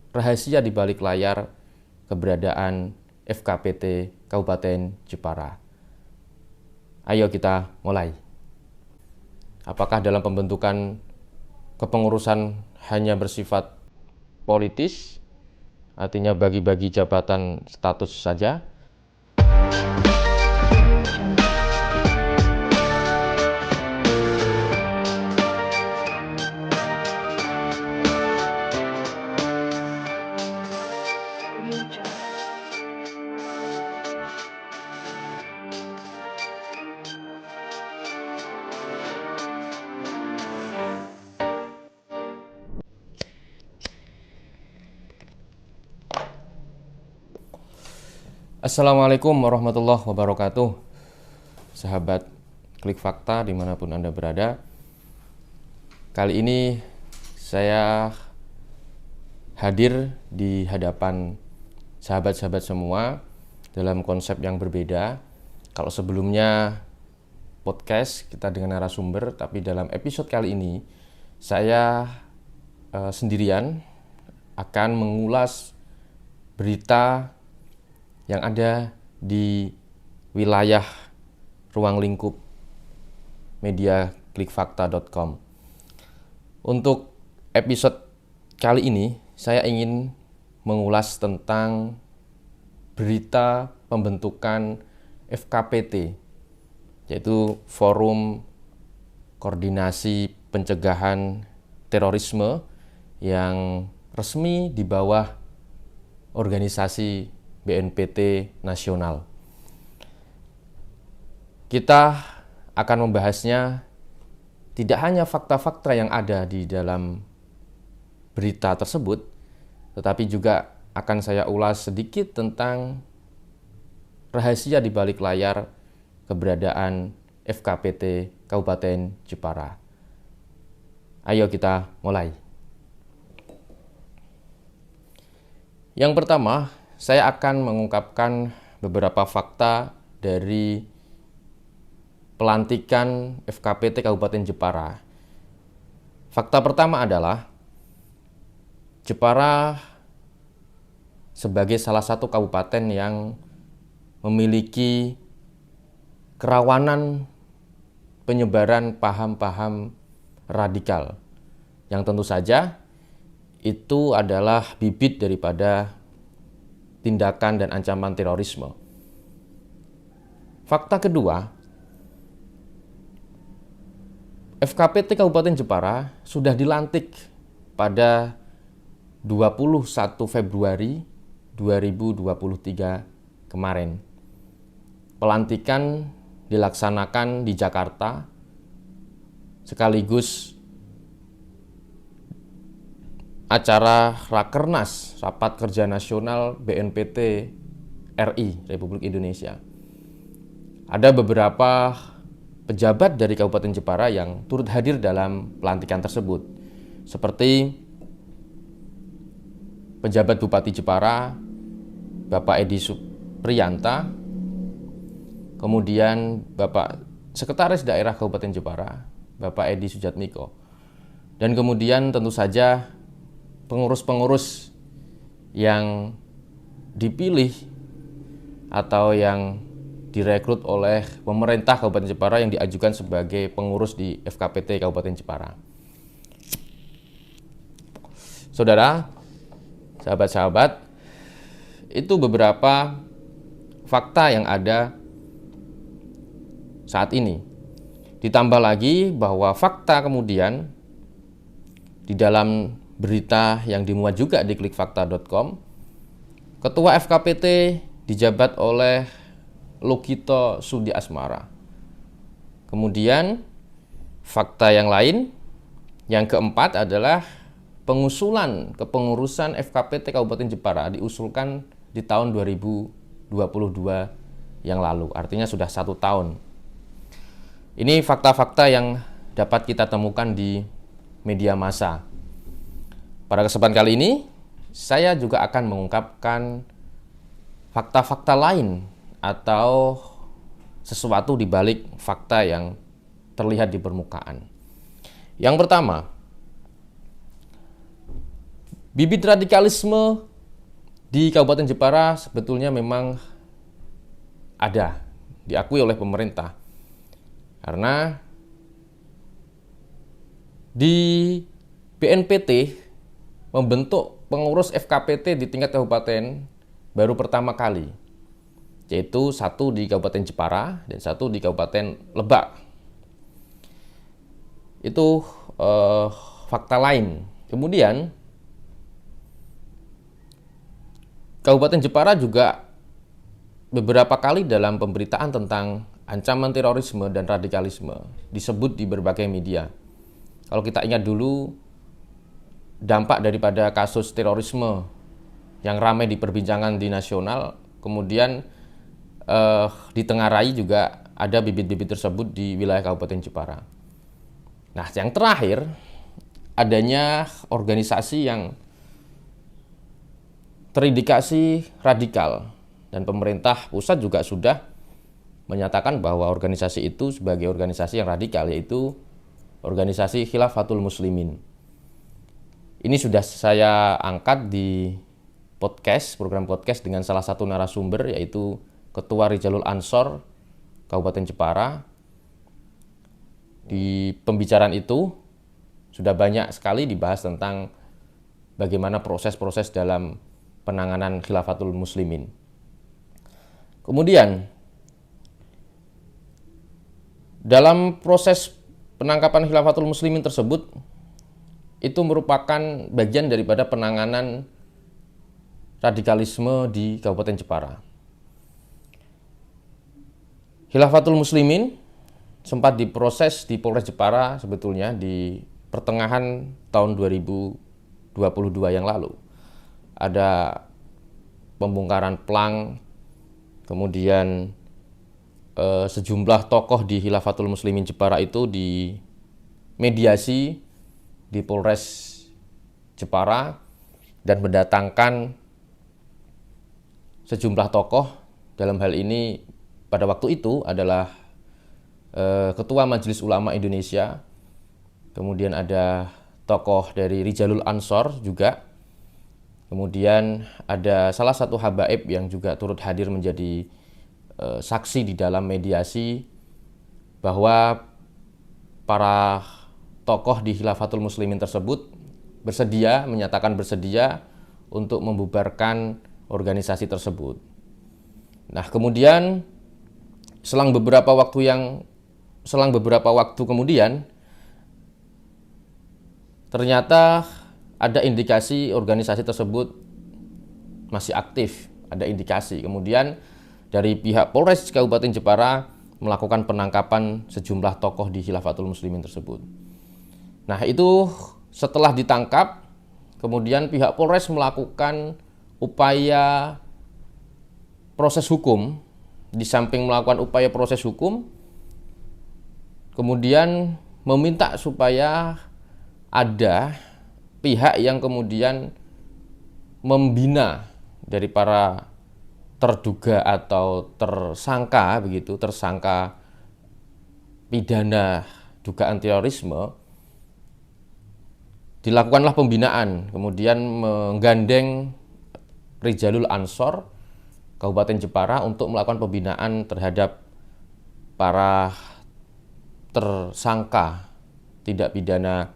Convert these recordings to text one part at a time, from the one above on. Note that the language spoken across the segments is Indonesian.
rahasia di balik layar keberadaan FKPT Kabupaten Jepara. Ayo kita mulai. Apakah dalam pembentukan kepengurusan hanya bersifat politis, artinya bagi-bagi jabatan status saja? Assalamualaikum warahmatullahi wabarakatuh. Sahabat Klik Fakta dimanapun Anda berada. Kali ini saya hadir di hadapan sahabat-sahabat semua dalam konsep yang berbeda. Kalau sebelumnya podcast kita dengan narasumber, tapi dalam episode kali ini saya sendirian akan mengulas berita yang ada di wilayah ruang lingkup media klikfakta.com. Untuk episode kali ini saya ingin mengulas tentang berita pembentukan FKPT, yaitu Forum Koordinasi Pencegahan Terorisme, yang resmi di bawah organisasi BNPT nasional. Kita akan membahasnya tidak hanya fakta-fakta yang ada di dalam berita tersebut, tetapi juga akan saya ulas sedikit tentang rahasia di balik layar keberadaan FKPT Kabupaten Jepara. Ayo kita mulai. Yang pertama, saya akan mengungkapkan beberapa fakta dari pelantikan FKPT Kabupaten Jepara. Fakta pertama adalah Jepara sebagai salah satu kabupaten yang memiliki kerawanan penyebaran paham-paham radikal, yang tentu saja itu adalah bibit daripada tindakan dan ancaman terorisme. Fakta kedua, FKPT Kabupaten Jepara sudah dilantik pada 21 Februari 2023 kemarin. Pelantikan dilaksanakan di Jakarta sekaligus acara Rakernas, Rapat Kerja Nasional BNPT RI Republik Indonesia. Ada beberapa pejabat dari Kabupaten Jepara yang turut hadir dalam pelantikan tersebut, seperti penjabat Bupati Jepara, Bapak Edi Supriyanta, kemudian Bapak Sekretaris Daerah Kabupaten Jepara, Bapak Edi Sujatmiko, dan kemudian tentu saja pengurus-pengurus yang dipilih atau yang direkrut oleh pemerintah Kabupaten Jepara yang diajukan sebagai pengurus di FKPT Kabupaten Jepara. Saudara, sahabat-sahabat, itu beberapa fakta yang ada saat ini. Ditambah lagi bahwa fakta kemudian di dalam berita yang dimuat juga di klikfakta.com, Ketua FKPT dijabat oleh Logito Sudiasmara. Kemudian fakta yang lain, yang keempat adalah pengusulan kepengurusan FKPT Kabupaten Jepara diusulkan di tahun 2022 yang lalu, artinya sudah 1 tahun. Ini fakta-fakta yang dapat kita temukan di media massa. Pada kesempatan kali ini, saya juga akan mengungkapkan fakta-fakta lain atau sesuatu di balik fakta yang terlihat di permukaan. Yang pertama, Bibit radikalisme di Kabupaten Jepara sebetulnya memang ada, diakui oleh pemerintah. Karena di BNPT membentuk pengurus FKPT di tingkat kabupaten baru pertama kali, yaitu satu di Kabupaten Jepara dan satu di Kabupaten Lebak. Itu fakta lain. Kemudian Kabupaten Jepara juga beberapa kali dalam pemberitaan tentang ancaman terorisme dan radikalisme disebut di berbagai media. Kalau kita ingat dulu dampak daripada kasus terorisme yang ramai diperbincangan di nasional, kemudian ditengarai juga ada bibit-bibit tersebut di wilayah Kabupaten Jepara. Nah, yang terakhir adanya organisasi yang terindikasi radikal, dan pemerintah pusat juga sudah menyatakan bahwa organisasi itu sebagai organisasi yang radikal, yaitu organisasi Khilafatul Muslimin. Ini sudah saya angkat di program podcast dengan salah satu narasumber, yaitu Ketua Rijalul Ansor Kabupaten Jepara. Di pembicaraan itu sudah banyak sekali dibahas tentang bagaimana proses-proses dalam penanganan Khilafatul Muslimin. Kemudian dalam proses penangkapan Khilafatul Muslimin tersebut itu merupakan bagian daripada penanganan radikalisme di Kabupaten Jepara. Khilafatul Muslimin sempat diproses di Polres Jepara sebetulnya di pertengahan tahun 2022 yang lalu. Ada pembongkaran plang, kemudian sejumlah tokoh di Khilafatul Muslimin Jepara itu dimediasi di Polres Jepara dan mendatangkan sejumlah tokoh. Dalam hal ini pada waktu itu adalah Ketua Majelis Ulama Indonesia, kemudian ada tokoh dari Rijalul Ansor juga, kemudian ada salah satu habaib yang juga turut hadir menjadi saksi di dalam mediasi bahwa para tokoh di Khilafatul Muslimin tersebut menyatakan bersedia untuk membubarkan organisasi tersebut. Nah, kemudian selang beberapa waktu kemudian ternyata ada indikasi organisasi tersebut masih aktif, ada indikasi. Kemudian dari pihak Polres Kabupaten Jepara melakukan penangkapan sejumlah tokoh di Khilafatul Muslimin tersebut. Nah, itu setelah ditangkap, kemudian pihak Polres melakukan upaya proses hukum. Di samping melakukan upaya proses hukum, kemudian meminta supaya ada pihak yang kemudian membina dari para terduga atau tersangka pidana dugaan terorisme, dilakukanlah pembinaan, kemudian menggandeng Rijalul Ansor Kabupaten Jepara untuk melakukan pembinaan terhadap para tersangka tindak pidana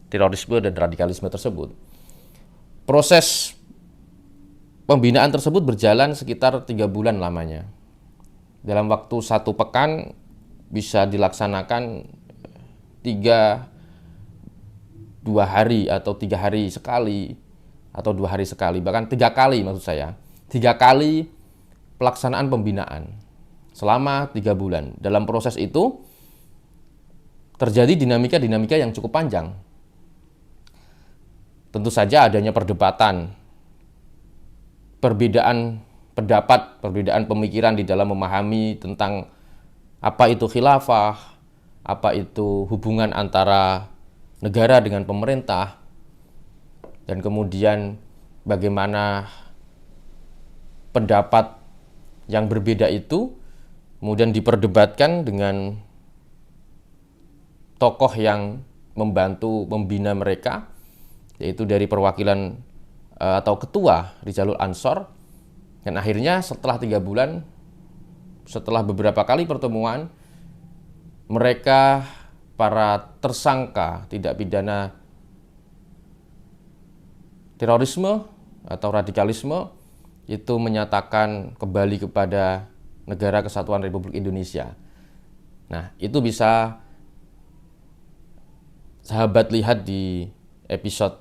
terorisme dan radikalisme tersebut. Proses pembinaan tersebut berjalan sekitar 3 bulan lamanya. Dalam waktu 1 pekan bisa dilaksanakan 2 hari atau 3 hari sekali atau 2 hari sekali, bahkan 3 kali maksud saya. 3 kali pelaksanaan pembinaan selama 3 bulan. Dalam proses itu terjadi dinamika-dinamika yang cukup panjang. Tentu saja adanya perdebatan, perbedaan pendapat, perbedaan pemikiran di dalam memahami tentang apa itu khilafah, apa itu hubungan antara negara dengan pemerintah, dan kemudian bagaimana pendapat yang berbeda itu kemudian diperdebatkan dengan tokoh yang membantu membina mereka, yaitu dari perwakilan atau ketua di jalur Ansor, dan akhirnya setelah 3 bulan, setelah beberapa kali pertemuan, mereka para tersangka tindak pidana terorisme atau radikalisme itu menyatakan kembali kepada Negara Kesatuan Republik Indonesia. Nah, itu bisa sahabat lihat di episode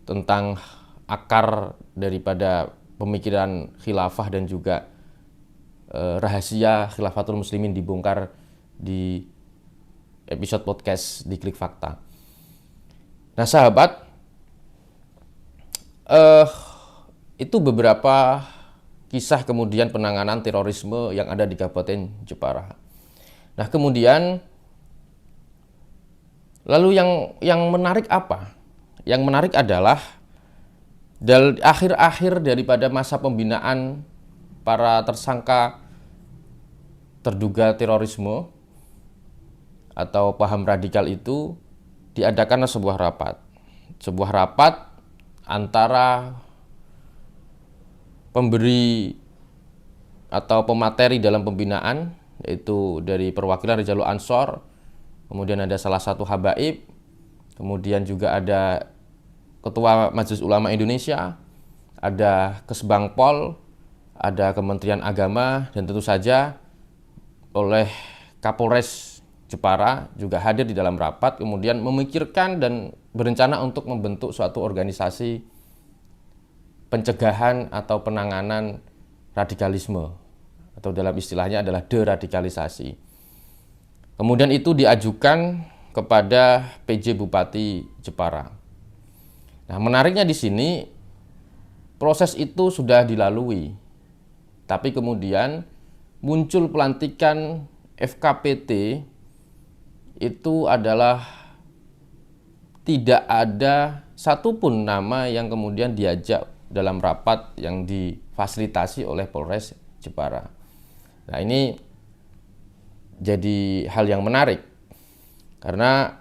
tentang akar daripada pemikiran khilafah dan juga rahasia Khilafatul Muslimin dibongkar di episode podcast di Klik Fakta. Nah, sahabat, itu beberapa kisah kemudian penanganan terorisme yang ada di Kabupaten Jepara. Nah, kemudian lalu yang menarik apa? Yang menarik adalah dari akhir-akhir daripada masa pembinaan para tersangka terduga terorisme atau paham radikal itu diadakan sebuah rapat antara pemberi atau pemateri dalam pembinaan, yaitu dari perwakilan Jalur Ansor, kemudian ada salah satu habaib, kemudian juga ada Ketua Majelis Ulama Indonesia, ada Kesbangpol, ada Kementerian Agama, dan tentu saja oleh Kapolres Jepara juga hadir di dalam rapat, kemudian memikirkan dan berencana untuk membentuk suatu organisasi pencegahan atau penanganan radikalisme, atau dalam istilahnya adalah deradikalisasi. Kemudian itu diajukan kepada PJ Bupati Jepara. Nah, menariknya di sini proses itu sudah dilalui, tapi kemudian muncul pelantikan FKPT itu adalah tidak ada satupun nama yang kemudian diajak dalam rapat yang difasilitasi oleh Polres Jepara. Nah, ini jadi hal yang menarik karena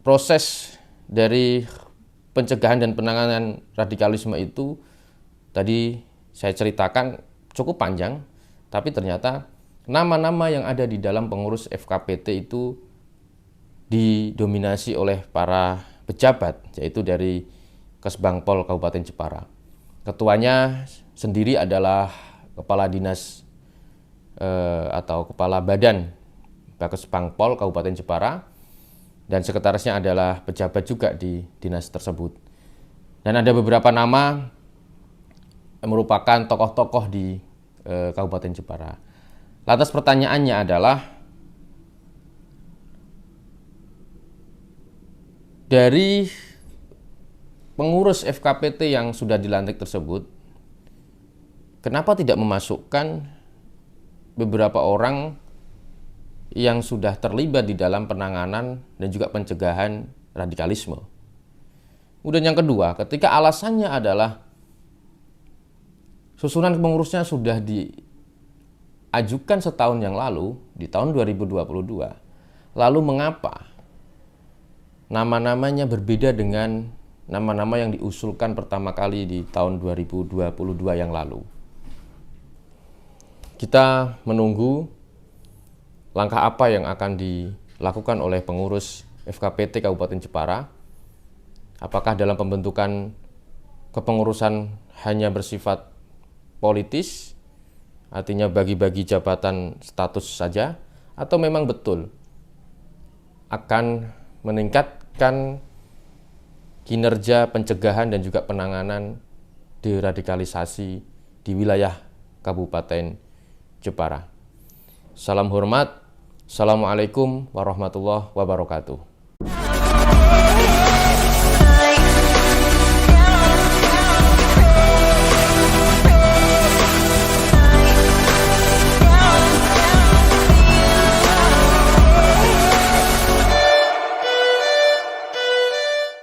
proses dari pencegahan dan penanganan radikalisme itu tadi saya ceritakan cukup panjang, tapi ternyata nama-nama yang ada di dalam pengurus FKPT itu didominasi oleh para pejabat, yaitu dari Kesbangpol Kabupaten Jepara. Ketuanya sendiri adalah Kepala Dinas atau Kepala Badan Kesbangpol Kabupaten Jepara, dan sekretarisnya adalah pejabat juga di dinas tersebut. Dan ada beberapa nama yang merupakan tokoh-tokoh di Kabupaten Jepara. Lantas pertanyaannya adalah, dari pengurus FKPT yang sudah dilantik tersebut, kenapa tidak memasukkan beberapa orang yang sudah terlibat di dalam penanganan dan juga pencegahan radikalisme? Kemudian yang kedua, ketika alasannya adalah susunan pengurusnya sudah diajukan setahun yang lalu, di tahun 2022, lalu mengapa nama-namanya berbeda dengan nama-nama yang diusulkan pertama kali di tahun 2022 yang lalu? Kita menunggu langkah apa yang akan dilakukan oleh pengurus FKPT Kabupaten Jepara. Apakah dalam pembentukan kepengurusan hanya bersifat politis, artinya bagi-bagi jabatan status saja, atau memang betul akan meningkatkan kinerja pencegahan dan juga penanganan deradikalisasi di wilayah Kabupaten Jepara. Salam hormat. Assalamualaikum warahmatullahi wabarakatuh.